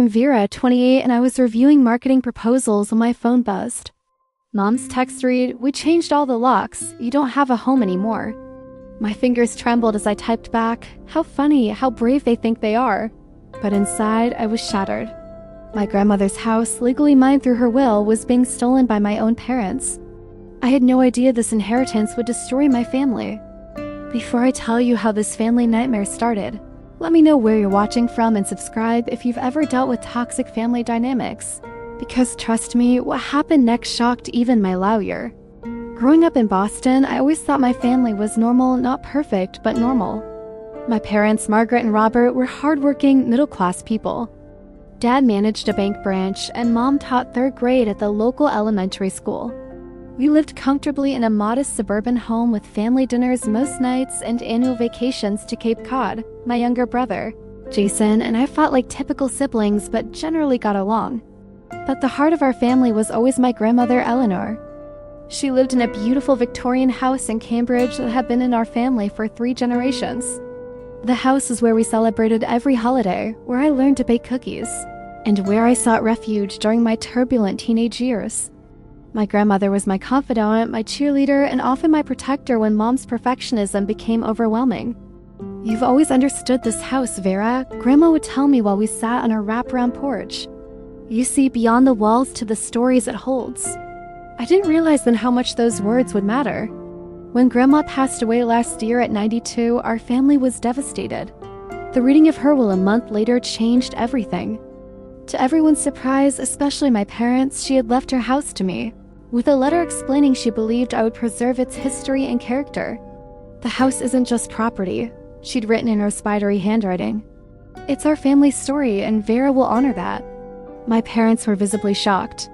I'm Vera, 28, and I was reviewing marketing proposals when my phone buzzed. Mom's text read, "We changed all the locks. You don't have a home anymore." My fingers trembled as I typed back, "How funny, how brave they think they are." But inside, I was shattered. My grandmother's house, legally mine through her will, was being stolen by my own parents. I had no idea this inheritance would destroy my family. Before I tell you how this family nightmare started, let me know where you're watching from and subscribe if you've ever dealt with toxic family dynamics. Because trust me, what happened next shocked even my lawyer. Growing up in Boston, I always thought my family was normal, not perfect, but normal. My parents, Margaret and Robert, were hardworking, middle-class people. Dad managed a bank branch, and Mom taught 3rd grade at the local elementary school. We lived comfortably in a modest suburban home with family dinners most nights and annual vacations to Cape Cod. My younger brother, Jason, and I fought like typical siblings but generally got along. But the heart of our family was always my grandmother, Eleanor. She lived in a beautiful Victorian house in Cambridge that had been in our family for 3 generations. The house is where we celebrated every holiday, where I learned to bake cookies, and where I sought refuge during my turbulent teenage years. My grandmother was my confidant, my cheerleader, and often my protector when Mom's perfectionism became overwhelming. "You've always understood this house, Vera," Grandma would tell me while we sat on her wraparound porch. "You see beyond the walls to the stories it holds." I didn't realize then how much those words would matter. When Grandma passed away last year at 92, our family was devastated. The reading of her will a month later changed everything. To everyone's surprise, especially my parents, she had left her house to me, with a letter explaining she believed I would preserve its history and character. "The house isn't just property," she'd written in her spidery handwriting. "It's our family's story, and Vera will honor that." My parents were visibly shocked.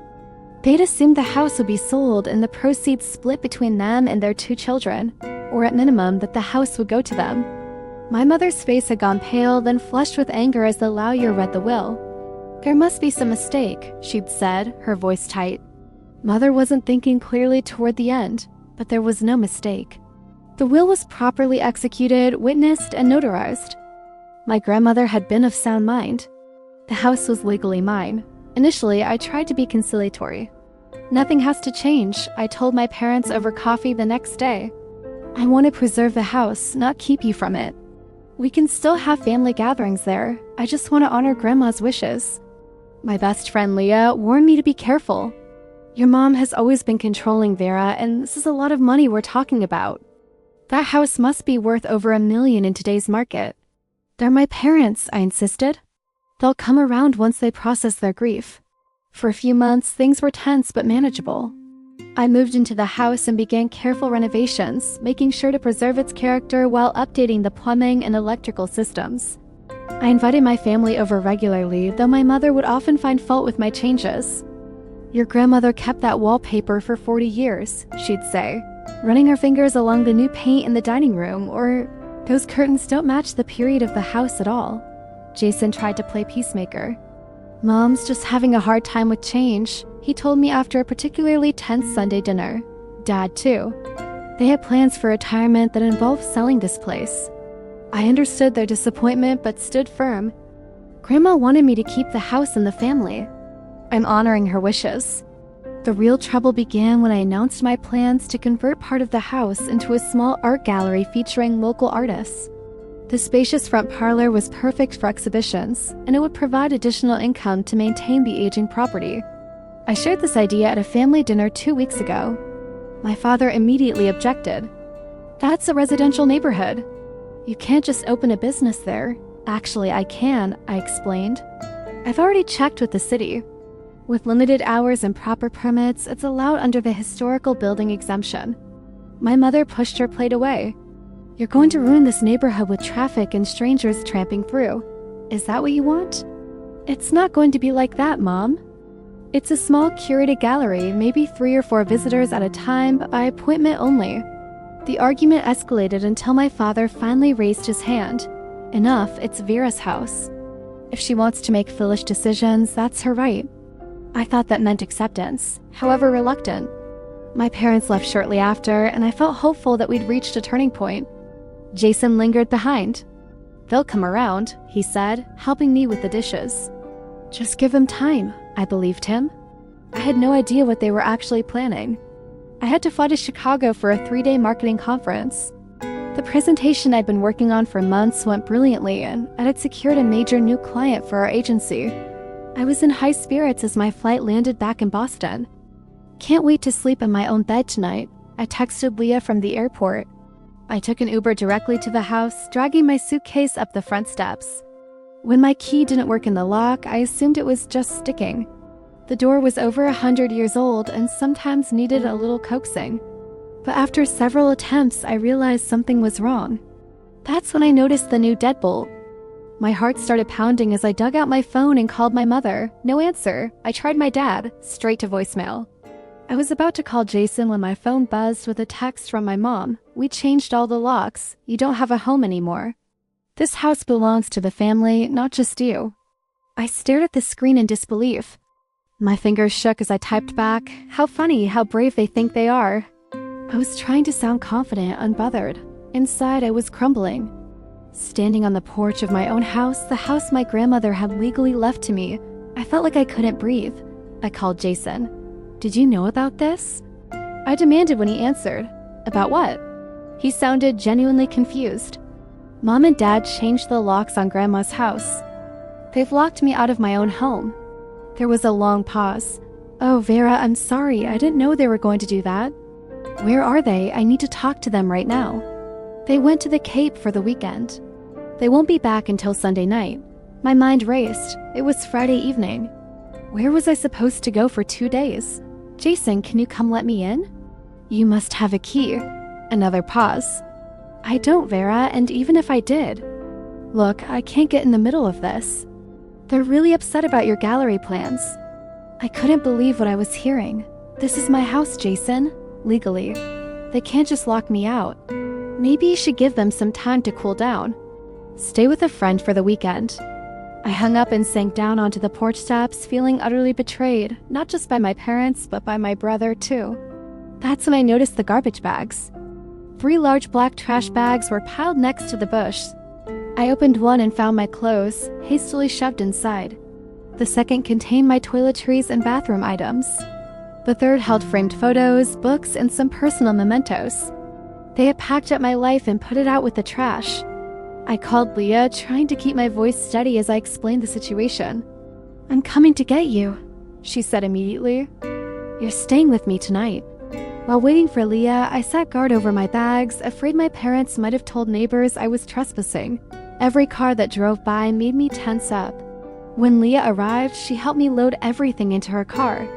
They'd assumed the house would be sold and the proceeds split between them and their 2 children, or at minimum that the house would go to them. My mother's face had gone pale, then flushed with anger as the lawyer read the will. "There must be some mistake," she'd said, her voice tight. Mother wasn't thinking clearly toward the end, but there was no mistake. The will was properly executed, witnessed, and notarized. My grandmother had been of sound mind. The house was legally mine. Initially, I tried to be conciliatory. "Nothing has to change," I told my parents over coffee the next day. "I want to preserve the house, not keep you from it. We can still have family gatherings there. I just want to honor Grandma's wishes." My best friend Leah warned me to be careful. "Your mom has always been controlling, Vera, and this is a lot of money we're talking about. That house must be worth over $1 million in today's market." "They're my parents," I insisted. "They'll come around once they process their grief." For a few months, things were tense but manageable. I moved into the house and began careful renovations, making sure to preserve its character while updating the plumbing and electrical systems. I invited my family over regularly, though my mother would often find fault with my changes. "Your grandmother kept that wallpaper for 40 years, she'd say, running her fingers along the new paint in the dining room, or "Those curtains don't match the period of the house at all." Jason tried to play peacemaker. "Mom's just having a hard time with change," he told me after a particularly tense Sunday dinner. Dad, too. They had plans for retirement that involved selling this place. I understood their disappointment but stood firm. Grandma wanted me to keep the house in the family. I'm honoring her wishes. The real trouble began when I announced my plans to convert part of the house into a small art gallery featuring local artists. The spacious front parlor was perfect for exhibitions, and it would provide additional income to maintain the aging property. I shared this idea at a family dinner 2 weeks ago. My father immediately objected. "That's a residential neighborhood. You can't just open a business there." "Actually, I can," I explained. "I've already checked with the city. With limited hours and proper permits, it's allowed under the historical building exemption." My mother pushed her plate away. "You're going to ruin this neighborhood with traffic and strangers tramping through. Is that what you want?" "It's not going to be like that, Mom. It's a small curated gallery, maybe 3 or 4 visitors at a time, by appointment only." The argument escalated until my father finally raised his hand. "Enough, it's Vera's house. If she wants to make foolish decisions, that's her right." I thought that meant acceptance, however reluctant. My parents left shortly after, and I felt hopeful that we'd reached a turning point. Jason lingered behind. "They'll come around," he said, helping me with the dishes. Just give them time, I believed him. I had no idea what they were actually planning. I had to fly to Chicago for a 3-day marketing conference. The presentation I'd been working on for months went brilliantly, and I had secured a major new client for our agency. I was in high spirits as my flight landed back in Boston. Can't wait to sleep in my own bed tonight, I texted Leah from the airport. I took an Uber directly to the house, dragging my suitcase up the front steps. When my key didn't work in the lock, I assumed it was just sticking. The door was over 100 years old and sometimes needed a little coaxing. But after several attempts, I realized something was wrong. That's when I noticed the new deadbolt. My heart started pounding as I dug out my phone and called my mother. No answer. I tried my dad, straight to voicemail. I was about to call Jason when my phone buzzed with a text from my mom. We changed all the locks. You don't have a home anymore. This house belongs to the family, not just you. I stared at the screen in disbelief. My fingers shook as I typed back, how funny, how brave they think they are. I was trying to sound confident, unbothered. Inside, I was crumbling. Standing on the porch of my own house, the house my grandmother had legally left to me, I felt like I couldn't breathe. I called Jason. Did you know about this? I demanded when he answered. About what? He sounded genuinely confused. Mom and Dad changed the locks on Grandma's house. They've locked me out of my own home. There was a long pause. Oh, Vera, I'm sorry. I didn't know they were going to do that. Where are they? I need to talk to them right now. They went to the Cape for the weekend. They won't be back until Sunday night. My mind raced. It was Friday evening. Where was I supposed to go for 2 days? Jason, can you come let me in? You must have a key. Another pause. I don't, Vera, and even if I did. Look, I can't get in the middle of this. They're really upset about your gallery plans. I couldn't believe what I was hearing. This is my house, Jason. Legally. They can't just lock me out. Maybe you should give them some time to cool down. Stay with a friend for the weekend. I hung up and sank down onto the porch steps, feeling utterly betrayed, not just by my parents, but by my brother, too. That's when I noticed the garbage bags. 3 large black trash bags were piled next to the bush. I opened one and found my clothes, hastily shoved inside. The second contained my toiletries and bathroom items. The third held framed photos, books, and some personal mementos. They had packed up my life and put it out with the trash. I called Leah, trying to keep my voice steady as I explained the situation. I'm coming to get you, she said immediately. You're staying with me tonight. While waiting for Leah, I sat guard over my bags, afraid my parents might have told neighbors I was trespassing. Every car that drove by made me tense up. When Leah arrived, she helped me load everything into her car.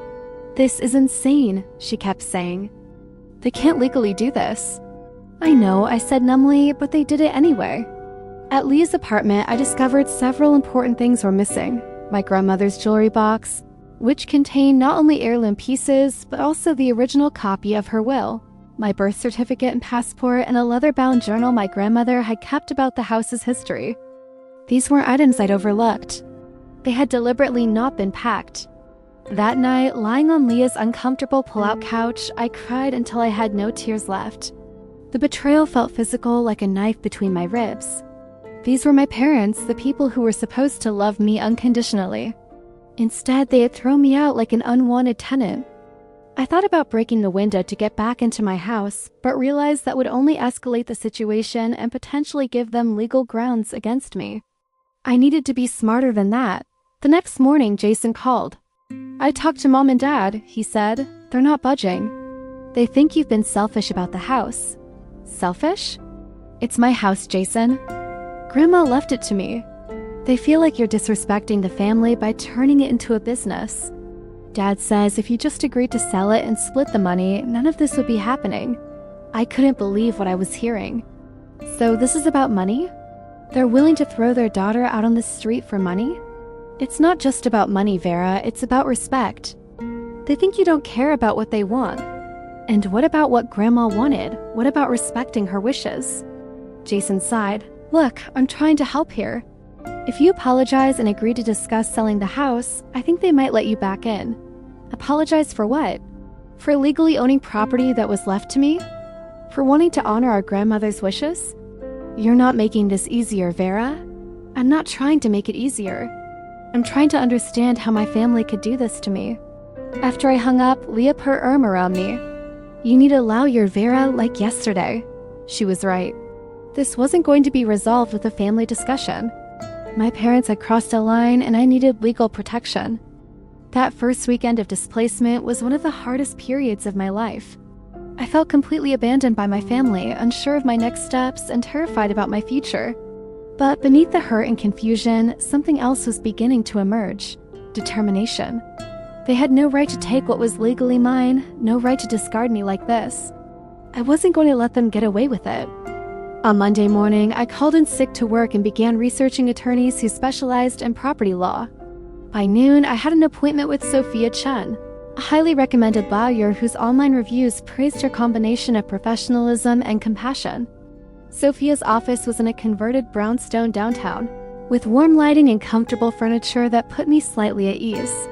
This is insane, she kept saying. They can't legally do this. I know, I said numbly, but they did it anyway. At Leah's apartment, I discovered several important things were missing. My grandmother's jewelry box, which contained not only heirloom pieces, but also the original copy of her will, my birth certificate and passport, and a leather-bound journal my grandmother had kept about the house's history. These weren't items I'd overlooked. They had deliberately not been packed. That night, lying on Leah's uncomfortable pull-out couch, I cried until I had no tears left. The betrayal felt physical, like a knife between my ribs. These were my parents, the people who were supposed to love me unconditionally. Instead, they had thrown me out like an unwanted tenant. I thought about breaking the window to get back into my house, but realized that would only escalate the situation and potentially give them legal grounds against me. I needed to be smarter than that. The next morning, Jason called. I talked to Mom and Dad, he said. They're not budging. They think you've been selfish about the house. Selfish? It's my house, Jason. Grandma left it to me. They feel like you're disrespecting the family by turning it into a business. Dad says if you just agreed to sell it and split the money, none of this would be happening. I couldn't believe what I was hearing. So this is about money? They're willing to throw their daughter out on the street for money? It's not just about money, Vera, it's about respect. They think you don't care about what they want. And what about what Grandma wanted? What about respecting her wishes? Jason sighed. Look, I'm trying to help here. If you apologize and agree to discuss selling the house, I think they might let you back in. Apologize for what? For legally owning property that was left to me? For wanting to honor our grandmother's wishes? You're not making this easier, Vera. I'm not trying to make it easier. I'm trying to understand how my family could do this to me. After I hung up, Leah put her arm around me. You need to allow your Vera like yesterday. She was right. This wasn't going to be resolved with a family discussion. My parents had crossed a line and I needed legal protection. That first weekend of displacement was one of the hardest periods of my life. I felt completely abandoned by my family, unsure of my next steps and terrified about my future. But beneath the hurt and confusion, something else was beginning to emerge: determination. They had no right to take what was legally mine, no right to discard me like this. I wasn't going to let them get away with it. On Monday morning, I called in sick to work and began researching attorneys who specialized in property law. By noon, I had an appointment with Sophia Chen, a highly recommended lawyer whose online reviews praised her combination of professionalism and compassion. Sophia's office was in a converted brownstone downtown, with warm lighting and comfortable furniture that put me slightly at ease.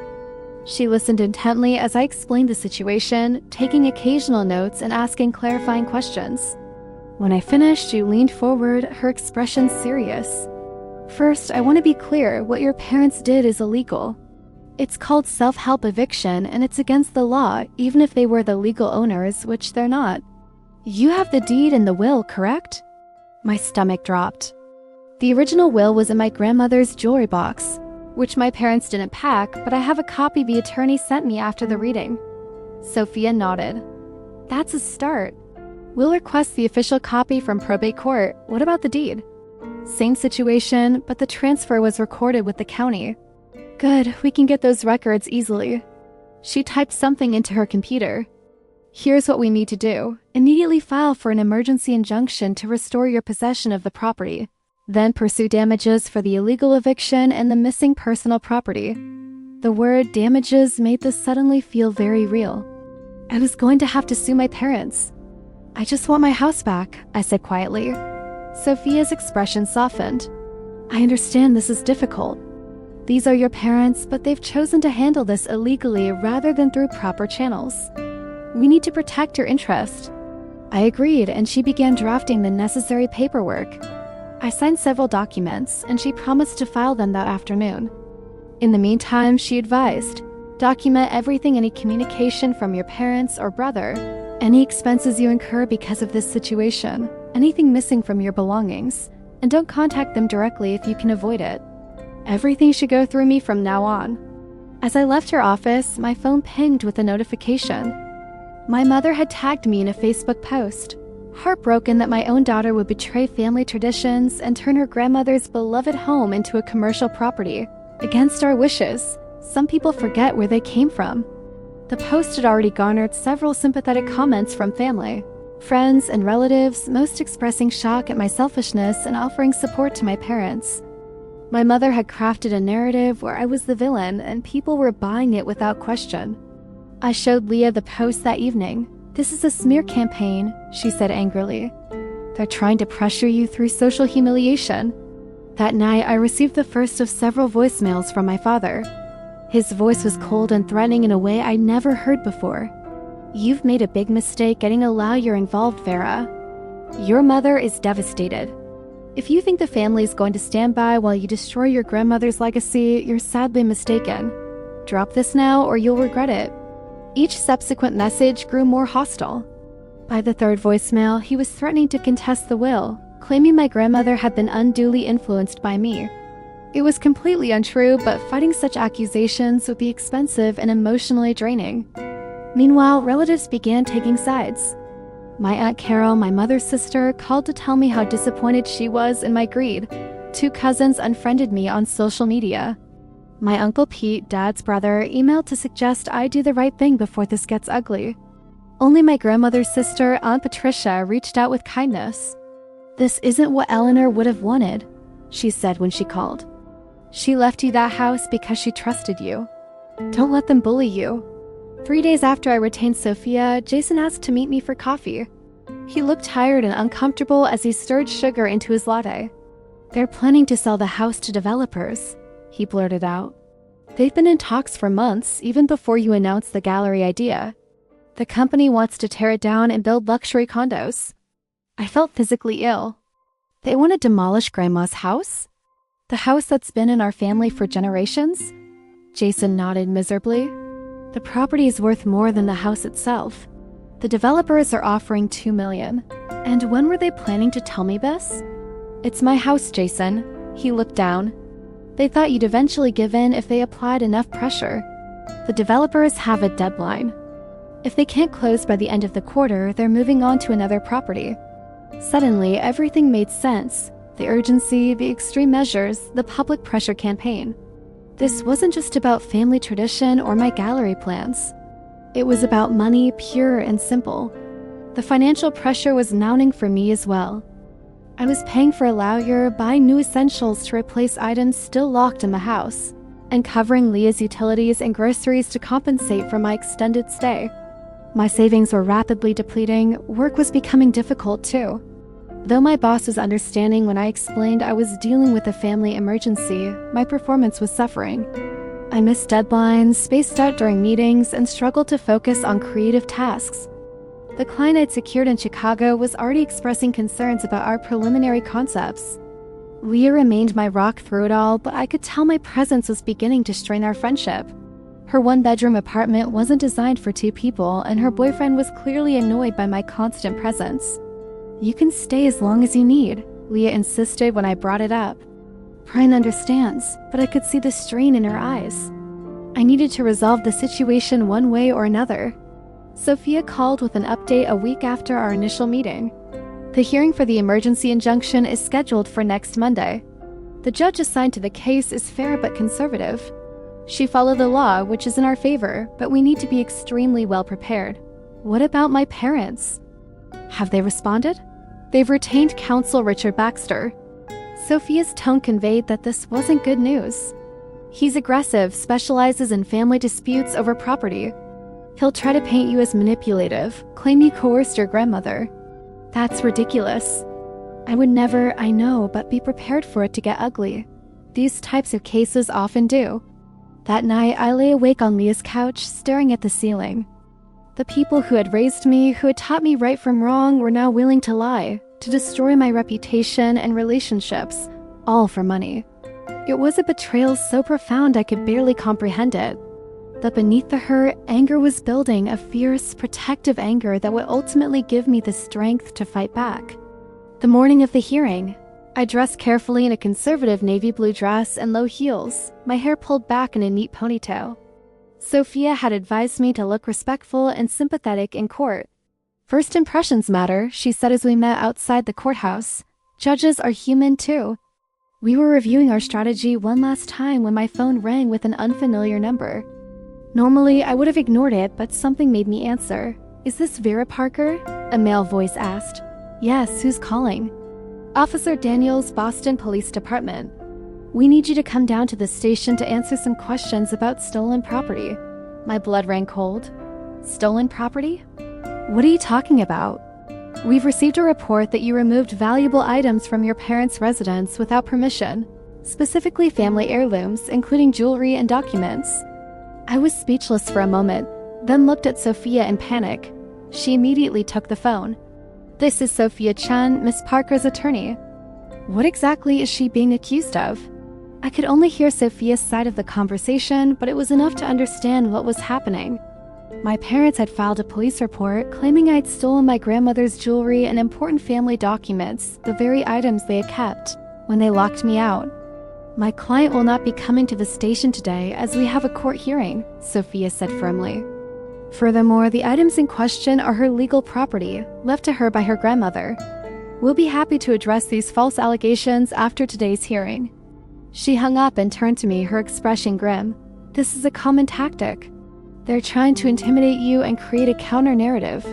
She listened intently as I explained the situation, taking occasional notes and asking clarifying questions. When I finished, she leaned forward, her expression serious. First, I want to be clear, what your parents did is illegal. It's called self-help eviction, and it's against the law, even if they were the legal owners, which they're not. You have the deed and the will, correct? My stomach dropped. The original will was in my grandmother's jewelry box, which my parents didn't pack, but I have a copy the attorney sent me after the reading. Sophia nodded. That's a start. We'll request the official copy from probate court. What about the deed? Same situation, but the transfer was recorded with the county. Good, we can get those records easily. She typed something into her computer. Here's what we need to do. Immediately file for an emergency injunction to restore your possession of the property. Then pursue damages for the illegal eviction and the missing personal property. The word damages made this suddenly feel very real. I was going to have to sue my parents. I just want my house back, I said quietly. Sophia's expression softened. I understand this is difficult. These are your parents, but they've chosen to handle this illegally rather than through proper channels. We need to protect your interest. I agreed, and she began drafting the necessary paperwork. I signed several documents, and she promised to file them that afternoon. In the meantime, she advised, document everything, any communication from your parents or brother, any expenses you incur because of this situation, anything missing from your belongings, and don't contact them directly if you can avoid it. Everything should go through me from now on. As I left her office, my phone pinged with a notification. My mother had tagged me in a Facebook post. Heartbroken that my own daughter would betray family traditions and turn her grandmother's beloved home into a commercial property. Against our wishes, some people forget where they came from. The post had already garnered several sympathetic comments from family, friends, and relatives, most expressing shock at my selfishness and offering support to my parents. My mother had crafted a narrative where I was the villain and people were buying it without question. I showed Leah the post that evening. This is a smear campaign, she said angrily. They're trying to pressure you through social humiliation. That night, I received the first of several voicemails from my father. His voice was cold and threatening in a way I never heard before. You've made a big mistake getting a lawyer involved, Vera. Your mother is devastated. If you think the family is going to stand by while you destroy your grandmother's legacy, you're sadly mistaken. Drop this now or you'll regret it. Each subsequent message grew more hostile. By the third voicemail, he was threatening to contest the will, claiming my grandmother had been unduly influenced by me. It was completely untrue, but fighting such accusations would be expensive and emotionally draining. Meanwhile, relatives began taking sides. My Aunt Carol, my mother's sister, called to tell me how disappointed she was in my greed. 2 cousins unfriended me on social media. My Uncle Pete, Dad's brother, emailed to suggest I do the right thing before this gets ugly. Only my grandmother's sister, Aunt Patricia, reached out with kindness. This isn't what Eleanor would have wanted, she said when she called. She left you that house because she trusted you. Don't let them bully you. 3 days after I retained Sophia, Jason asked to meet me for coffee. He looked tired and uncomfortable as he stirred sugar into his latte. They're planning to sell the house to developers, he blurted out. They've been in talks for months, even before you announced the gallery idea. The company wants to tear it down and build luxury condos. I felt physically ill. They want to demolish Grandma's house? The house that's been in our family for generations? Jason nodded miserably. The property is worth more than the house itself. The developers are offering $2 million. And when were they planning to tell me this? It's my house, Jason. He looked down. They thought you'd eventually give in if they applied enough pressure. The developers have a deadline. If they can't close by the end of the quarter, they're moving on to another property. Suddenly, everything made sense. The urgency, the extreme measures, the public pressure campaign. This wasn't just about family tradition or my gallery plans. It was about money, pure and simple. The financial pressure was mounting for me as well. I was paying for a lawyer, buying new essentials to replace items still locked in the house, and covering Leah's utilities and groceries to compensate for my extended stay. My savings were rapidly depleting. Work was becoming difficult too. Though my boss was understanding when I explained I was dealing with a family emergency, my performance was suffering. I missed deadlines, spaced out during meetings, and struggled to focus on creative tasks. The client I'd secured in Chicago was already expressing concerns about our preliminary concepts. Leah remained my rock through it all, but I could tell my presence was beginning to strain our friendship. Her one-bedroom apartment wasn't designed for 2 people, and her boyfriend was clearly annoyed by my constant presence. "You can stay as long as you need," Leah insisted when I brought it up. Brian understands, but I could see the strain in her eyes. I needed to resolve the situation one way or another. Sophia called with an update a week after our initial meeting. The hearing for the emergency injunction is scheduled for next Monday. The judge assigned to the case is fair but conservative. She followed the law, which is in our favor, but we need to be extremely well prepared. What about my parents? Have they responded? They've retained counsel Richard Baxter. Sophia's tone conveyed that this wasn't good news. He's aggressive, specializes in family disputes over property. He'll try to paint you as manipulative, claim you coerced your grandmother. That's ridiculous. I would never, I know, but be prepared for it to get ugly. These types of cases often do. That night, I lay awake on Leah's couch, staring at the ceiling. The people who had raised me, who had taught me right from wrong, were now willing to lie, to destroy my reputation and relationships, all for money. It was a betrayal so profound I could barely comprehend it. But beneath the hurt, anger was building, a fierce, protective anger that would ultimately give me the strength to fight back. The morning of the hearing, I dressed carefully in a conservative navy blue dress and low heels, my hair pulled back in a neat ponytail. Sophia had advised me to look respectful and sympathetic in court. "First impressions matter," she said as we met outside the courthouse. "Judges are human too." We were reviewing our strategy one last time when my phone rang with an unfamiliar number. Normally, I would have ignored it, but something made me answer. "Is this Vera Parker?" a male voice asked. "Yes, who's calling?" "Officer Daniels, Boston Police Department. We need you to come down to the station to answer some questions about stolen property." My blood ran cold. "Stolen property? What are you talking about?" "We've received a report that you removed valuable items from your parents' residence without permission, specifically family heirlooms, including jewelry and documents." I was speechless for a moment, then looked at Sophia in panic. She immediately took the phone. "This is Sophia Chen, Miss Parker's attorney." What exactly is she being accused of? I could only hear Sophia's side of the conversation, but it was enough to understand what was happening. My parents had filed a police report claiming I'd stolen my grandmother's jewelry and important family documents, the very items they had kept, when they locked me out. "My client will not be coming to the station today as we have a court hearing," Sophia said firmly. "Furthermore, the items in question are her legal property, left to her by her grandmother. We'll be happy to address these false allegations after today's hearing." She hung up and turned to me, her expression grim. "This is a common tactic. They're trying to intimidate you and create a counter-narrative.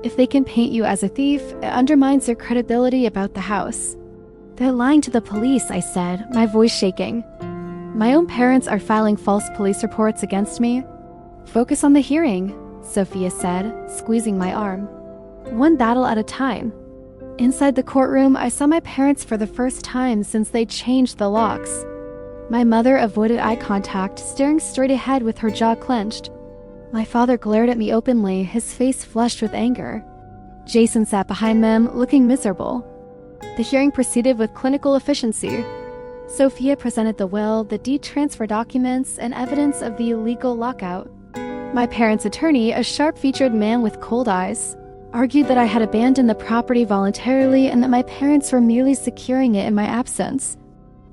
If they can paint you as a thief, it undermines their credibility about the house." "They're lying to the police," I said, my voice shaking. "My own parents are filing false police reports against me." "Focus on the hearing," Sophia said, squeezing my arm. "One battle at a time." Inside the courtroom, I saw my parents for the first time since they changed the locks. My mother avoided eye contact, staring straight ahead with her jaw clenched. My father glared at me openly, his face flushed with anger. Jason sat behind them, looking miserable. The hearing proceeded with clinical efficiency. Sophia presented the will, the deed transfer documents, and evidence of the illegal lockout. My parents' attorney, a sharp-featured man with cold eyes, argued that I had abandoned the property voluntarily and that my parents were merely securing it in my absence.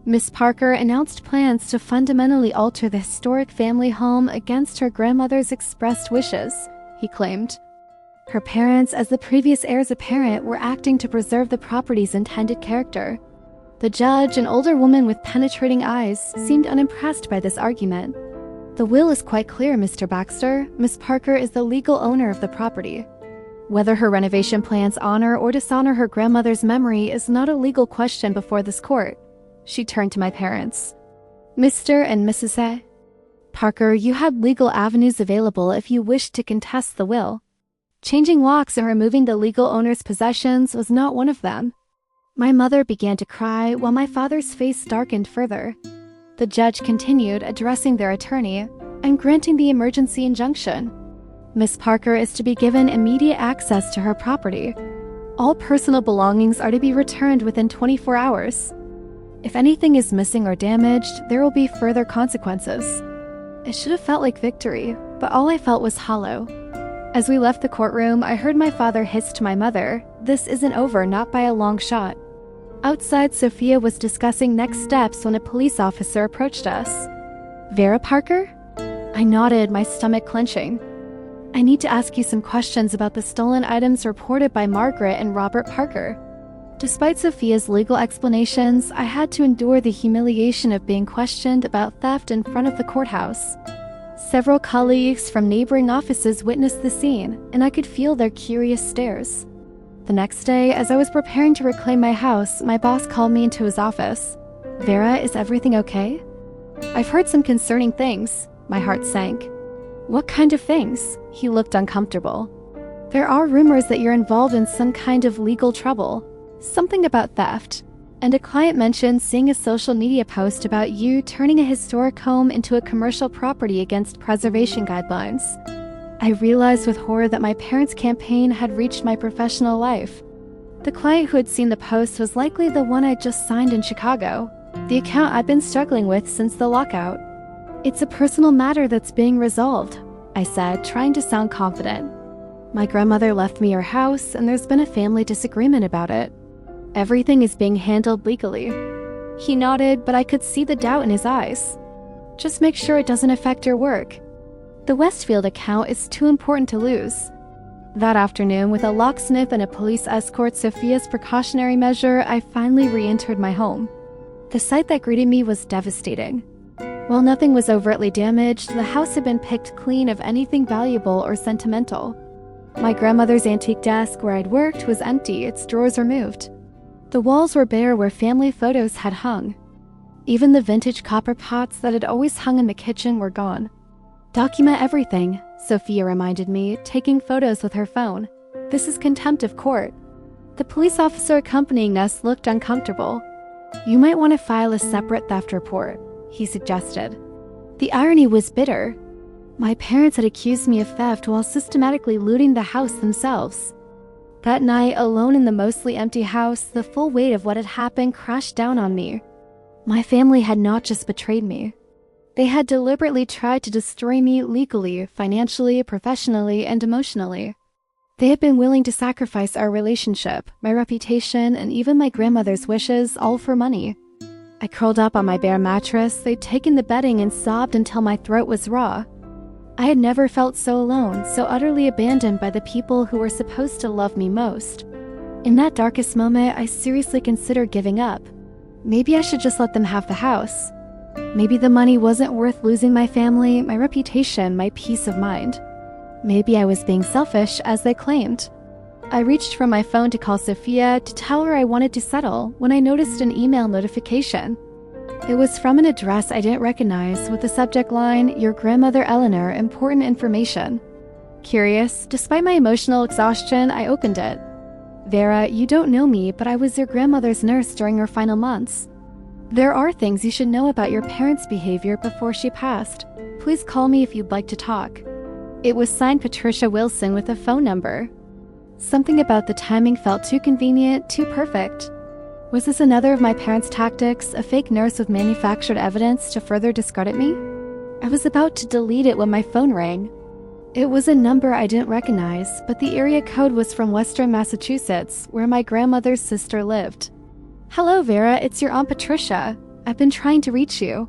Miss Parker announced plans to fundamentally alter the historic family home against her grandmother's expressed wishes, he claimed. Her parents, as the previous heirs apparent, were acting to preserve the property's intended character. The judge, an older woman with penetrating eyes, seemed unimpressed by this argument. The will is quite clear, Mr. Baxter. Miss Parker is the legal owner of the property. Whether her renovation plans honor or dishonor her grandmother's memory is not a legal question before this court. She turned to my parents. Mr. and Mrs. A. Parker, you had legal avenues available if you wished to contest the will. Changing locks and removing the legal owner's possessions was not one of them. My mother began to cry while my father's face darkened further. The judge continued, addressing their attorney and granting the emergency injunction. Miss Parker is to be given immediate access to her property. All personal belongings are to be returned within 24 hours. If anything is missing or damaged, there will be further consequences. It should have felt like victory, but all I felt was hollow. As we left the courtroom, I heard my father hiss to my mother, "This isn't over, not by a long shot." Outside, Sophia was discussing next steps when a police officer approached us. "Vera Parker?" I nodded, my stomach clenching. "I need to ask you some questions about the stolen items reported by Margaret and Robert Parker." Despite Sophia's legal explanations, I had to endure the humiliation of being questioned about theft in front of the courthouse. Several colleagues from neighboring offices witnessed the scene, and I could feel their curious stares. The next day, as I was preparing to reclaim my house, my boss called me into his office. "Vera, is everything okay?" "I've heard some concerning things." My heart sank. "What kind of things?" He looked uncomfortable. "There are rumors that you're involved in some kind of legal trouble. Something about theft. And a client mentioned seeing a social media post about you turning a historic home into a commercial property against preservation guidelines." I realized with horror that my parents' campaign had reached my professional life. The client who had seen the post was likely the one I'd just signed in Chicago, the account I'd been struggling with since the lockout. "It's a personal matter that's being resolved," I said, trying to sound confident. "My grandmother left me her house, and there's been a family disagreement about it. Everything is being handled legally." He nodded, but I could see the doubt in his eyes. "Just make sure it doesn't affect your work. The Westfield account is too important to lose." That afternoon, with a locksmith and a police escort Sophia's precautionary measure, I finally re-entered my home. The sight that greeted me was devastating. While nothing was overtly damaged, the house had been picked clean of anything valuable or sentimental. My grandmother's antique desk where I'd worked was empty, its drawers removed. The walls were bare where family photos had hung. Even the vintage copper pots that had always hung in the kitchen were gone. "Document everything," Sophia reminded me, taking photos with her phone. "This is contempt of court." The police officer accompanying us looked uncomfortable. "You might want to file a separate theft report," he suggested. The irony was bitter. My parents had accused me of theft while systematically looting the house themselves. That night, alone in the mostly empty house, the full weight of what had happened crashed down on me. My family had not just betrayed me. They had deliberately tried to destroy me legally, financially, professionally, and emotionally. They had been willing to sacrifice our relationship, my reputation, and even my grandmother's wishes, all for money. I curled up on my bare mattress, they'd taken the bedding and sobbed until my throat was raw. I had never felt so alone, so utterly abandoned by the people who were supposed to love me most. In that darkest moment, I seriously considered giving up. Maybe I should just let them have the house. Maybe the money wasn't worth losing my family, my reputation, my peace of mind. Maybe I was being selfish, as they claimed. I reached for my phone to call Sophia to tell her I wanted to settle when I noticed an email notification. It was from an address I didn't recognize with the subject line, "Your grandmother Eleanor, important information." Curious, despite my emotional exhaustion, I opened it. "Vera, you don't know me, but I was your grandmother's nurse during her final months. There are things you should know about your parents' behavior before she passed. Please call me if you'd like to talk." It was signed Patricia Wilson with a phone number. Something about the timing felt too convenient, too perfect. Was this another of my parents' tactics, a fake nurse with manufactured evidence to further discredit me? I was about to delete it when my phone rang. It was a number I didn't recognize, but the area code was from Western Massachusetts, where my grandmother's sister lived. "Hello, Vera, it's your Aunt Patricia. I've been trying to reach you."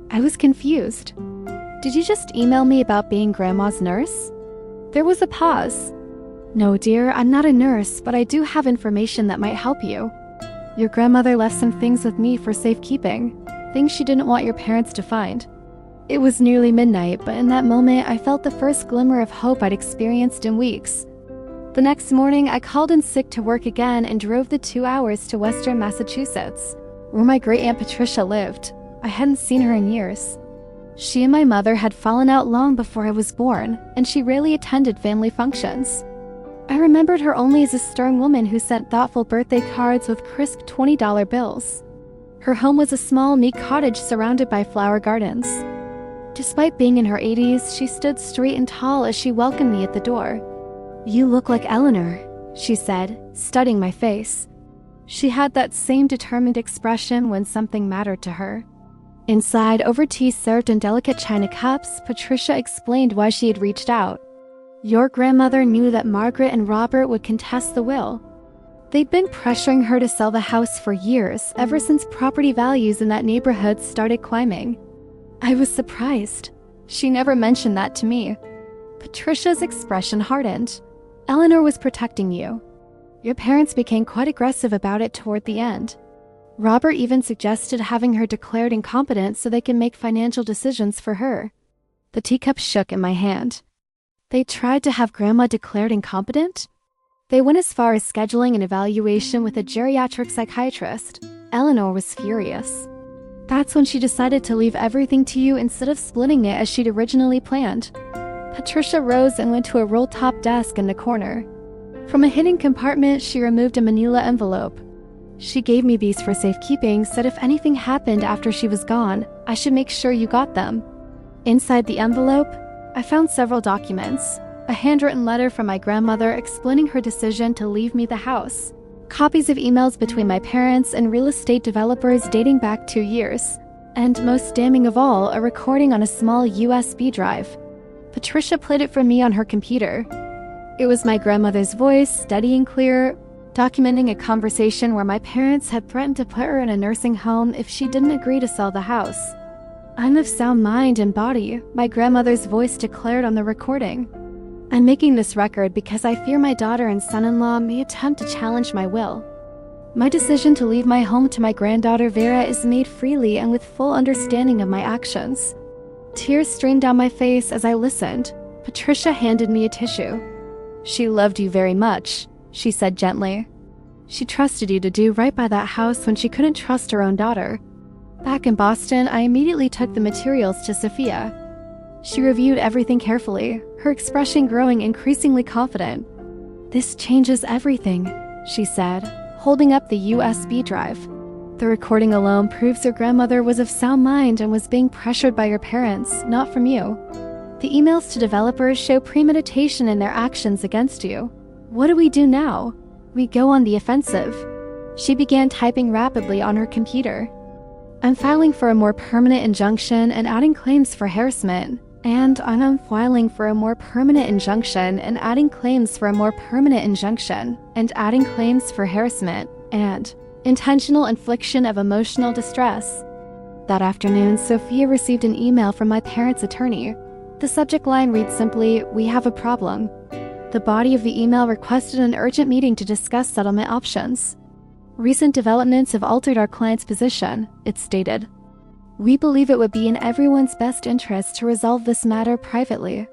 I was confused. "Did you just email me about being Grandma's nurse?" There was a pause. "No, dear, I'm not a nurse, but I do have information that might help you. Your grandmother left some things with me for safekeeping, things she didn't want your parents to find." It was nearly midnight, but in that moment, I felt the first glimmer of hope I'd experienced in weeks. The next morning, I called in sick to work again and drove the 2 hours to Western Massachusetts, where my great-aunt Patricia lived. I hadn't seen her in years. She and my mother had fallen out long before I was born, and she rarely attended family functions. I remembered her only as a stern woman who sent thoughtful birthday cards with crisp $20 bills. Her home was a small, neat cottage surrounded by flower gardens. Despite being in her 80s, she stood straight and tall as she welcomed me at the door. "You look like Eleanor," she said, studying my face. She had that same determined expression when something mattered to her. Inside, over tea served in delicate china cups, Patricia explained why she had reached out. "Your grandmother knew that Margaret and Robert would contest the will. They'd been pressuring her to sell the house for years, ever since property values in that neighborhood started climbing." I was surprised. She never mentioned that to me. Patricia's expression hardened. "Eleanor was protecting you. Your parents became quite aggressive about it toward the end. Robert even suggested having her declared incompetent so they can make financial decisions for her." The teacup shook in my hand. They tried to have Grandma declared incompetent? They went as far as scheduling an evaluation with a geriatric psychiatrist. Eleanor was furious. That's when she decided to leave everything to you instead of splitting it as she'd originally planned. Patricia rose and went to a roll-top desk in the corner. From a hidden compartment, she removed a manila envelope. "She gave me these for safekeeping, said if anything happened after she was gone, I should make sure you got them." Inside the envelope, I found several documents. A handwritten letter from my grandmother explaining her decision to leave me the house. Copies of emails between my parents and real estate developers dating back 2 years. And most damning of all, a recording on a small USB drive. Patricia played it for me on her computer. It was my grandmother's voice, steady and clear, documenting a conversation where my parents had threatened to put her in a nursing home if she didn't agree to sell the house. "I'm of sound mind and body," my grandmother's voice declared on the recording. "I'm making this record because I fear my daughter and son-in-law may attempt to challenge my will. My decision to leave my home to my granddaughter Vera is made freely and with full understanding of my actions." Tears streamed down my face as I listened. Patricia handed me a tissue. "She loved you very much," she said gently. "She trusted you to do right by that house when she couldn't trust her own daughter." Back in Boston, I immediately took the materials to Sophia. She reviewed everything carefully, her expression growing increasingly confident. "This changes everything," she said, holding up the USB drive. "The recording alone proves your grandmother was of sound mind and was being pressured by your parents, not from you. The emails to developers show premeditation in their actions against you. What do we do now? We go on the offensive." She began typing rapidly on her computer. "I'm filing for a more permanent injunction and adding claims for harassment. And I'm filing for a more permanent injunction and adding claims for a more permanent injunction and adding claims for harassment and intentional infliction of emotional distress." That afternoon, Sophia received an email from my parents' attorney. The subject line read simply, "We have a problem." The body of the email requested an urgent meeting to discuss settlement options. "Recent developments have altered our client's position," it stated. "We believe it would be in everyone's best interest to resolve this matter privately."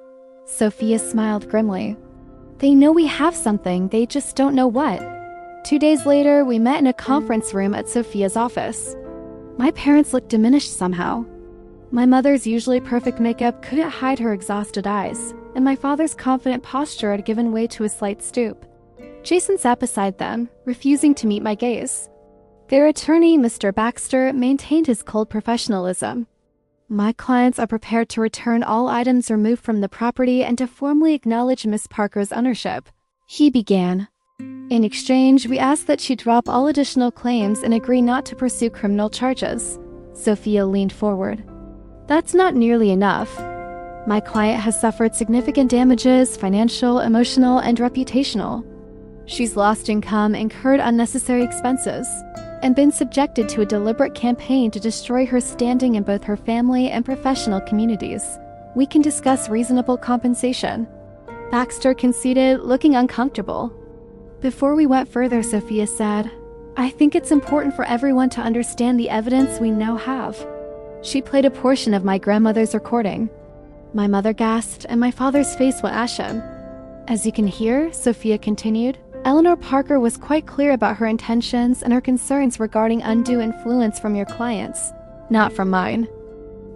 Sophia smiled grimly. "They know we have something, they just don't know what." 2 days later, we met in a conference room at Sophia's office. My parents looked diminished somehow. My mother's usually perfect makeup couldn't hide her exhausted eyes, and my father's confident posture had given way to a slight stoop. Jason sat beside them, refusing to meet my gaze. Their attorney, Mr. Baxter, maintained his cold professionalism. "My clients are prepared to return all items removed from the property and to formally acknowledge Miss Parker's ownership," he began. In exchange, we asked that she drop all additional claims and agree not to pursue criminal charges. Sophia leaned forward. That's not nearly enough. My client has suffered significant damages, financial, emotional, and reputational. She's lost income, incurred unnecessary expenses, and been subjected to a deliberate campaign to destroy her standing in both her family and professional communities. We can discuss reasonable compensation. Baxter conceded, looking uncomfortable. Before we went further, Sophia said, I think it's important for everyone to understand the evidence we now have. She played a portion of my grandmother's recording. My mother gasped, and my father's face went ashen. As you can hear, Sophia continued, Eleanor Parker was quite clear about her intentions and her concerns regarding undue influence from your clients, not from mine.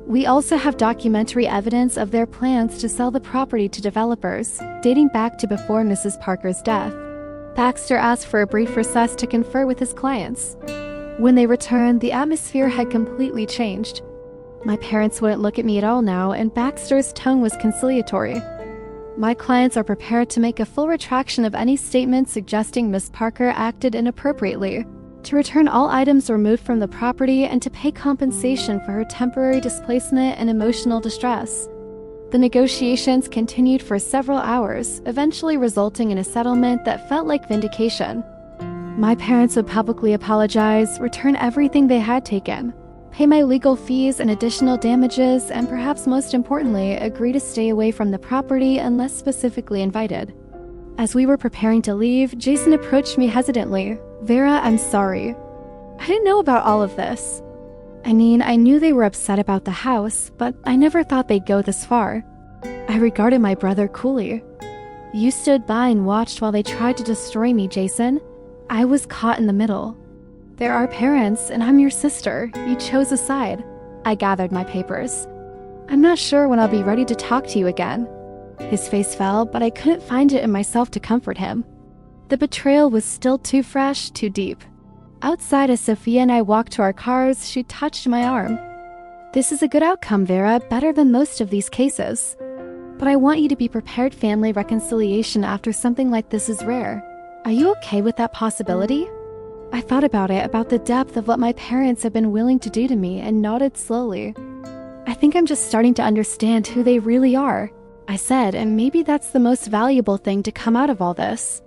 We also have documentary evidence of their plans to sell the property to developers, dating back to before Mrs. Parker's death. Baxter asked for a brief recess to confer with his clients. When they returned, the atmosphere had completely changed. My parents wouldn't look at me at all now, and Baxter's tone was conciliatory. My clients are prepared to make a full retraction of any statement suggesting Miss Parker acted inappropriately, to return all items removed from the property, and to pay compensation for her temporary displacement and emotional distress. The negotiations continued for several hours, eventually resulting in a settlement that felt like vindication. My parents would publicly apologize, return everything they had taken, pay my legal fees and additional damages, and perhaps most importantly, agree to stay away from the property unless specifically invited. As we were preparing to leave, Jason approached me hesitantly. Vera, I'm sorry. I didn't know about all of this. I mean, I knew they were upset about the house, but I never thought they'd go this far. I regarded my brother coolly. You stood by and watched while they tried to destroy me, Jason. I was caught in the middle. They're our parents, and I'm your sister. You chose a side. I gathered my papers. I'm not sure when I'll be ready to talk to you again. His face fell, but I couldn't find it in myself to comfort him. The betrayal was still too fresh, too deep. Outside, as Sophia and I walked to our cars, she touched my arm. This is a good outcome, Vera, better than most of these cases. But I want you to be prepared. Family reconciliation after something like this is rare. Are you okay with that possibility? I thought about it, about the depth of what my parents have been willing to do to me, and nodded slowly. I think I'm just starting to understand who they really are, I said, and maybe that's the most valuable thing to come out of all this.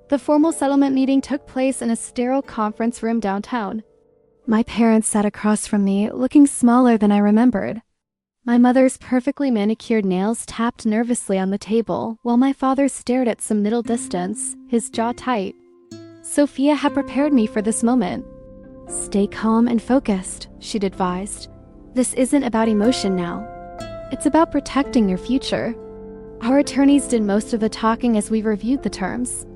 The formal settlement meeting took place in a sterile conference room downtown. My parents sat across from me, looking smaller than I remembered. My mother's perfectly manicured nails tapped nervously on the table, while my father stared at some middle distance, his jaw tight. Sophia had prepared me for this moment. Stay calm and focused, she'd advised. This isn't about emotion now. It's about protecting your future. Our attorneys did most of the talking as we reviewed the terms.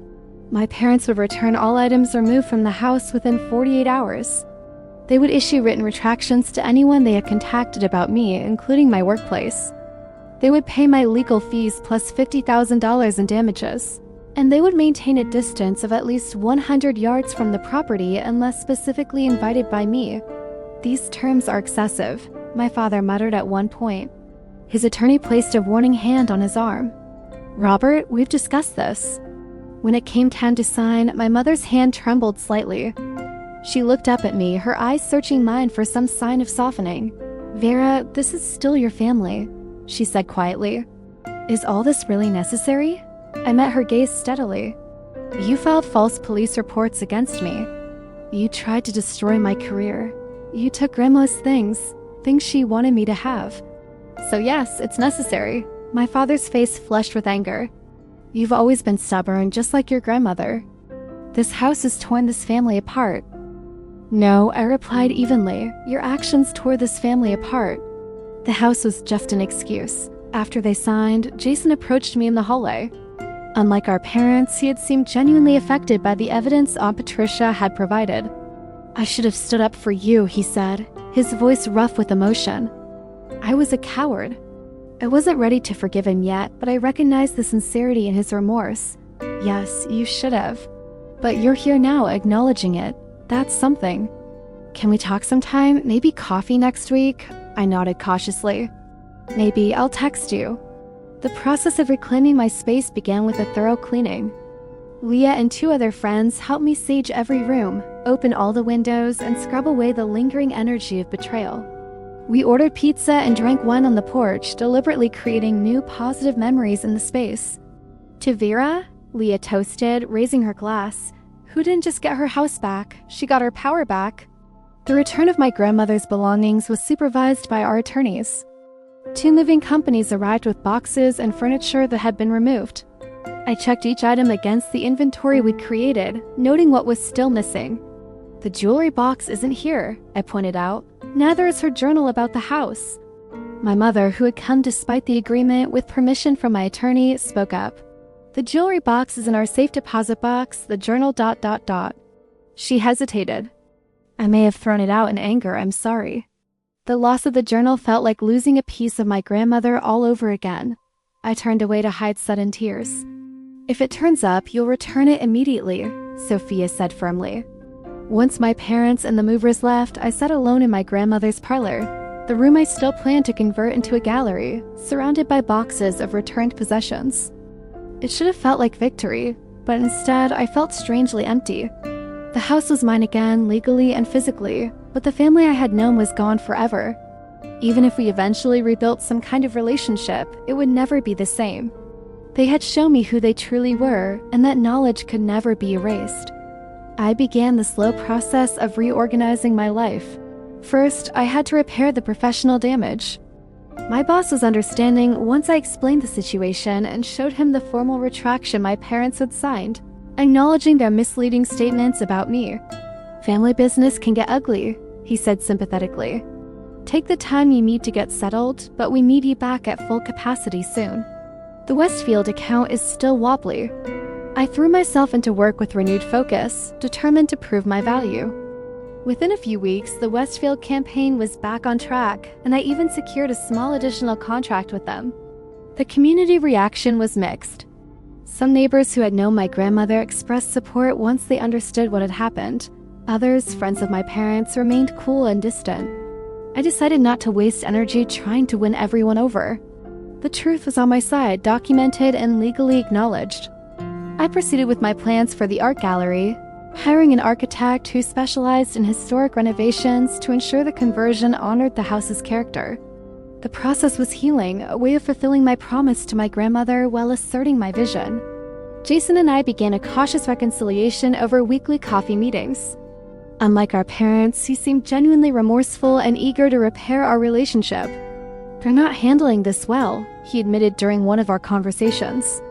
My parents would return all items removed from the house within 48 hours. They would issue written retractions to anyone they had contacted about me, including my workplace. They would pay my legal fees plus $50,000 in damages. And they would maintain a distance of at least 100 yards from the property unless specifically invited by me. These terms are excessive, my father muttered at one point. His attorney placed a warning hand on his arm. Robert, we've discussed this. When it came time to sign, my mother's hand trembled slightly. She looked up at me, her eyes searching mine for some sign of softening. Vera, this is still your family, she said quietly. Is all this really necessary? I met her gaze steadily. You filed false police reports against me. You tried to destroy my career. You took Grandma's things she wanted me to have. So yes, it's necessary. My father's face flushed with anger. You've always been stubborn, just like your grandmother. This house has torn this family apart. No, I replied evenly. Your actions tore this family apart. The house was just an excuse. After they signed, Jason approached me in the hallway. Unlike our parents, he had seemed genuinely affected by the evidence Aunt Patricia had provided. I should have stood up for you, he said, his voice rough with emotion. I was a coward. I wasn't ready to forgive him yet, but I recognized the sincerity in his remorse. Yes, you should have. But you're here now, acknowledging it. That's something. Can we talk sometime? Maybe coffee next week? I nodded cautiously. Maybe I'll text you. The process of reclaiming my space began with a thorough cleaning. Leah and 2 other friends helped me sage every room, open all the windows, and scrub away the lingering energy of betrayal. We ordered pizza and drank wine on the porch, deliberately creating new positive memories in the space. To Vera, Leah toasted, raising her glass, who didn't just get her house back, she got her power back. The return of my grandmother's belongings was supervised by our attorneys. 2 moving companies arrived with boxes and furniture that had been removed. I checked each item against the inventory we'd created, noting what was still missing. The jewelry box isn't here, I pointed out. Neither is her journal about the house. My mother, who had come despite the agreement with permission from my attorney, spoke up. The jewelry box is in our safe deposit box, the journal ... She hesitated. I may have thrown it out in anger, I'm sorry. The loss of the journal felt like losing a piece of my grandmother all over again. I turned away to hide sudden tears. If it turns up, you'll return it immediately, Sophia said firmly. Once my parents and the movers left, I sat alone in my grandmother's parlor, the room I still planned to convert into a gallery, surrounded by boxes of returned possessions. It should have felt like victory, but instead I felt strangely empty. The house was mine again, legally and physically, but the family I had known was gone forever. Even if we eventually rebuilt some kind of relationship, it would never be the same. They had shown me who they truly were, and that knowledge could never be erased. I began the slow process of reorganizing my life. First, I had to repair the professional damage. My boss was understanding once I explained the situation and showed him the formal retraction my parents had signed, acknowledging their misleading statements about me. Family business can get ugly, he said sympathetically. Take the time you need to get settled, but we need you back at full capacity soon. The Westfield account is still wobbly. I threw myself into work with renewed focus, determined to prove my value. Within a few weeks, the Westfield campaign was back on track, and I even secured a small additional contract with them. The community reaction was mixed. Some neighbors who had known my grandmother expressed support once they understood what had happened. Others, friends of my parents, remained cool and distant. I decided not to waste energy trying to win everyone over. The truth was on my side, documented and legally acknowledged. I proceeded with my plans for the art gallery, hiring an architect who specialized in historic renovations to ensure the conversion honored the house's character. The process was healing, a way of fulfilling my promise to my grandmother while asserting my vision. Jason and I began a cautious reconciliation over weekly coffee meetings. Unlike our parents, he seemed genuinely remorseful and eager to repair our relationship. They're not handling this well, he admitted during one of our conversations.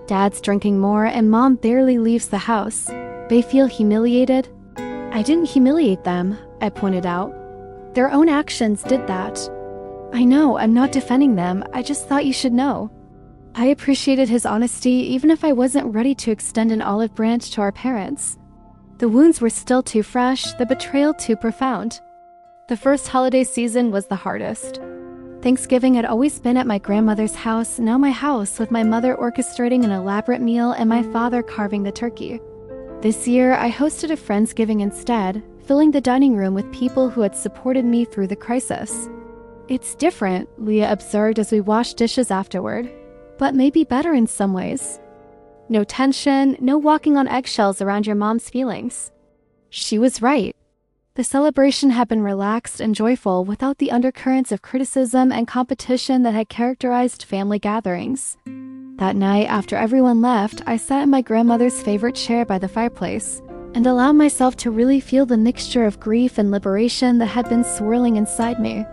Dad's drinking more and Mom barely leaves the house. They feel humiliated. I didn't humiliate them, I pointed out. Their own actions did that. I know, I'm not defending them, I just thought you should know. I appreciated his honesty even if I wasn't ready to extend an olive branch to our parents. The wounds were still too fresh, the betrayal too profound. The first holiday season was the hardest. Thanksgiving had always been at my grandmother's house, now my house, with my mother orchestrating an elaborate meal and my father carving the turkey. This year, I hosted a Friendsgiving instead, filling the dining room with people who had supported me through the crisis. It's different, Leah observed as we washed dishes afterward, but maybe better in some ways. No tension, no walking on eggshells around your mom's feelings. She was right. The celebration had been relaxed and joyful without the undercurrents of criticism and competition that had characterized family gatherings. That night, after everyone left, I sat in my grandmother's favorite chair by the fireplace and allowed myself to really feel the mixture of grief and liberation that had been swirling inside me.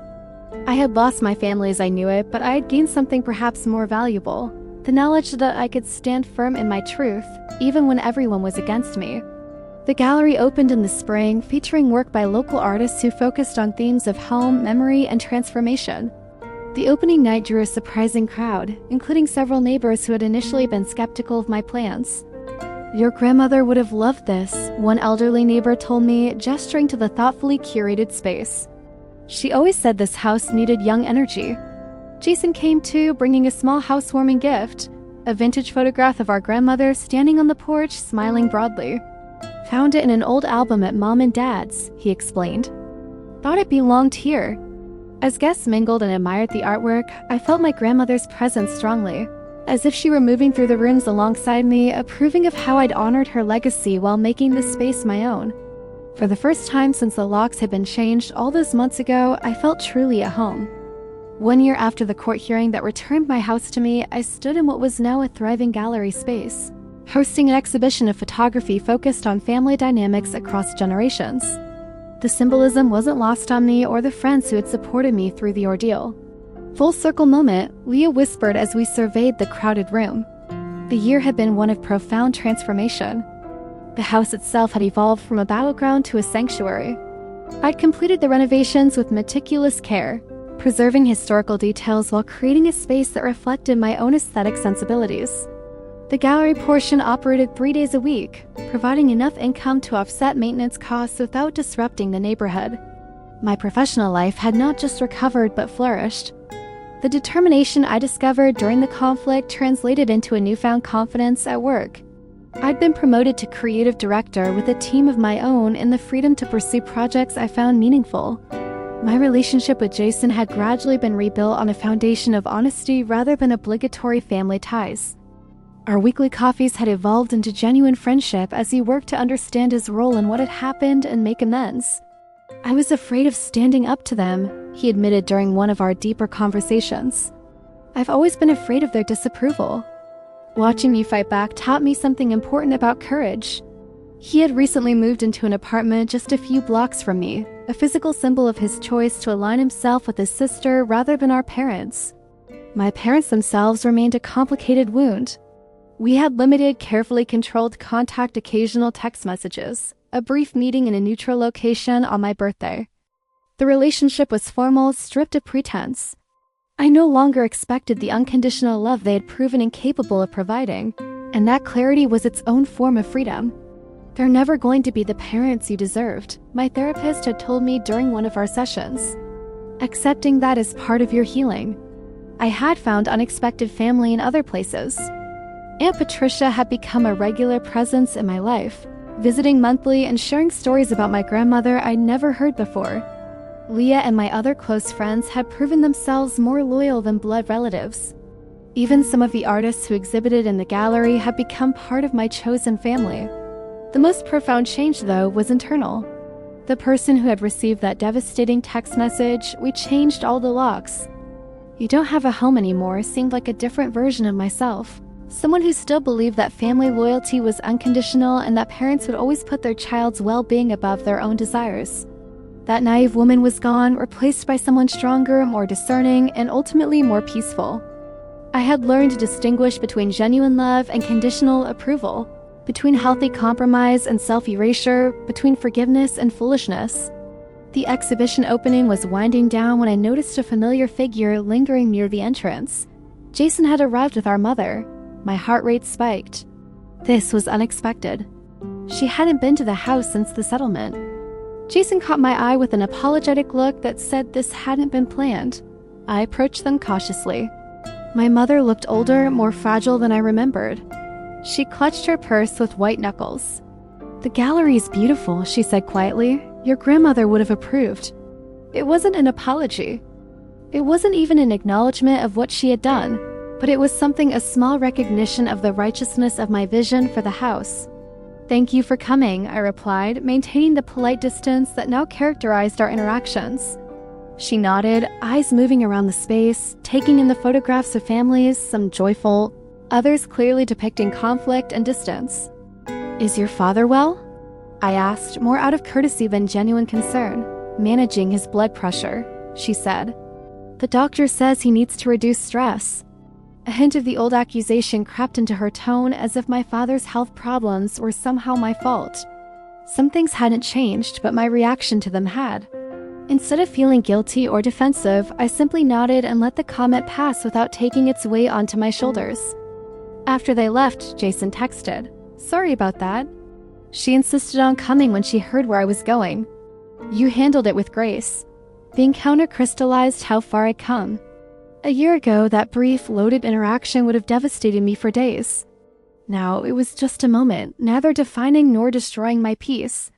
I had lost my family as I knew it, but I had gained something perhaps more valuable, the knowledge that I could stand firm in my truth, even when everyone was against me. The gallery opened in the spring, featuring work by local artists who focused on themes of home, memory, and transformation. The opening night drew a surprising crowd, including several neighbors who had initially been skeptical of my plans. "Your grandmother would have loved this," one elderly neighbor told me, gesturing to the thoughtfully curated space. "She always said this house needed young energy." Jason came too, bringing a small housewarming gift, a vintage photograph of our grandmother standing on the porch, smiling broadly. "Found it in an old album at Mom and Dad's," he explained. "Thought it belonged here." As guests mingled and admired the artwork, I felt my grandmother's presence strongly, as if she were moving through the rooms alongside me, approving of how I'd honored her legacy while making this space my own. For the first time since the locks had been changed all those months ago, I felt truly at home. 1 year after the court hearing that returned my house to me, I stood in what was now a thriving gallery space, hosting an exhibition of photography focused on family dynamics across generations. The symbolism wasn't lost on me or the friends who had supported me through the ordeal. Full circle moment, Leah whispered as we surveyed the crowded room. The year had been one of profound transformation. The house itself had evolved from a battleground to a sanctuary. I'd completed the renovations with meticulous care, preserving historical details while creating a space that reflected my own aesthetic sensibilities. The gallery portion operated 3 days a week, providing enough income to offset maintenance costs without disrupting the neighborhood. My professional life had not just recovered but flourished. The determination I discovered during the conflict translated into a newfound confidence at work. I'd been promoted to creative director with a team of my own and the freedom to pursue projects I found meaningful. My relationship with Jason had gradually been rebuilt on a foundation of honesty rather than obligatory family ties. Our weekly coffees had evolved into genuine friendship as he worked to understand his role in what had happened and make amends. I was afraid of standing up to them, he admitted during one of our deeper conversations. I've always been afraid of their disapproval. Watching me fight back taught me something important about courage. He had recently moved into an apartment just a few blocks from me, a physical symbol of his choice to align himself with his sister rather than our parents. My parents themselves remained a complicated wound. We had limited, carefully controlled contact, occasional text messages, a brief meeting in a neutral location on my birthday. The relationship was formal, stripped of pretense. I no longer expected the unconditional love they had proven incapable of providing, and that clarity was its own form of freedom. They're never going to be the parents you deserved, my therapist had told me during one of our sessions. Accepting that is part of your healing. I had found unexpected family in other places. Aunt Patricia had become a regular presence in my life, visiting monthly and sharing stories about my grandmother I'd never heard before. Leah and my other close friends had proven themselves more loyal than blood relatives. Even some of the artists who exhibited in the gallery had become part of my chosen family. The most profound change, though, was internal. The person who had received that devastating text message, "We changed all the locks. You don't have a home anymore," seemed like a different version of myself. Someone who still believed that family loyalty was unconditional and that parents would always put their child's well-being above their own desires. That naive woman was gone, replaced by someone stronger, more discerning, and ultimately more peaceful. I had learned to distinguish between genuine love and conditional approval, between healthy compromise and self-erasure, between forgiveness and foolishness. The exhibition opening was winding down when I noticed a familiar figure lingering near the entrance. Jason had arrived with our mother. My heart rate spiked. This was unexpected. She hadn't been to the house since the settlement. Jason caught my eye with an apologetic look that said this hadn't been planned. I approached them cautiously. My mother looked older, more fragile than I remembered. She clutched her purse with white knuckles. "The gallery is beautiful," she said quietly. "Your grandmother would have approved." It wasn't an apology. It wasn't even an acknowledgement of what she had done, but it was a small recognition of the righteousness of my vision for the house. "Thank you for coming," I replied, maintaining the polite distance that now characterized our interactions. She nodded, eyes moving around the space, taking in the photographs of families, some joyful, others clearly depicting conflict and distance. "Is your father well?" I asked, more out of courtesy than genuine concern. "Managing his blood pressure," she said. "The doctor says he needs to reduce stress." A hint of the old accusation crept into her tone, as if my father's health problems were somehow my fault. Some things hadn't changed, but my reaction to them had. Instead of feeling guilty or defensive, I simply nodded and let the comment pass without taking its weight onto my shoulders. After they left, Jason texted, "Sorry about that." She insisted on coming when she heard where I was going. "You handled it with grace." The encounter crystallized how far I'd come. A year ago, that brief, loaded interaction would have devastated me for days. Now, it was just a moment, neither defining nor destroying my peace.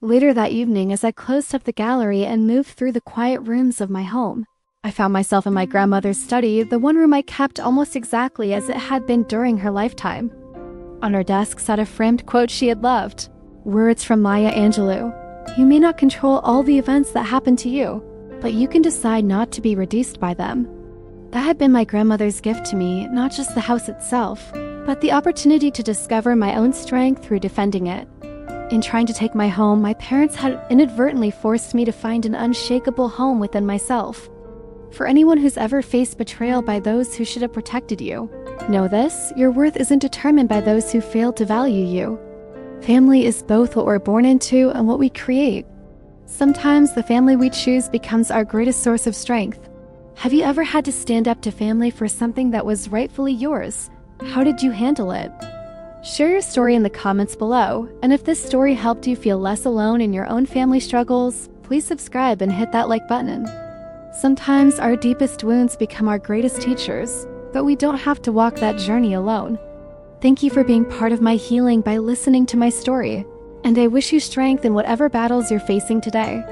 Later that evening, as I closed up the gallery and moved through the quiet rooms of my home, I found myself in my grandmother's study, the one room I kept almost exactly as it had been during her lifetime. On her desk sat a framed quote she had loved. Words from Maya Angelou. You may not control all the events that happen to you, but you can decide not to be reduced by them. That had been my grandmother's gift to me, not just the house itself, but the opportunity to discover my own strength through defending it. In trying to take my home, my parents had inadvertently forced me to find an unshakable home within myself. For anyone who's ever faced betrayal by those who should have protected you, know this: your worth isn't determined by those who failed to value you. Family is both what we're born into and what we create. Sometimes the family we choose becomes our greatest source of strength. Have you ever had to stand up to family for something that was rightfully yours? How did you handle it? Share your story in the comments below, and if this story helped you feel less alone in your own family struggles, please subscribe and hit that like button. Sometimes our deepest wounds become our greatest teachers, but we don't have to walk that journey alone. Thank you for being part of my healing by listening to my story, and I wish you strength in whatever battles you're facing today.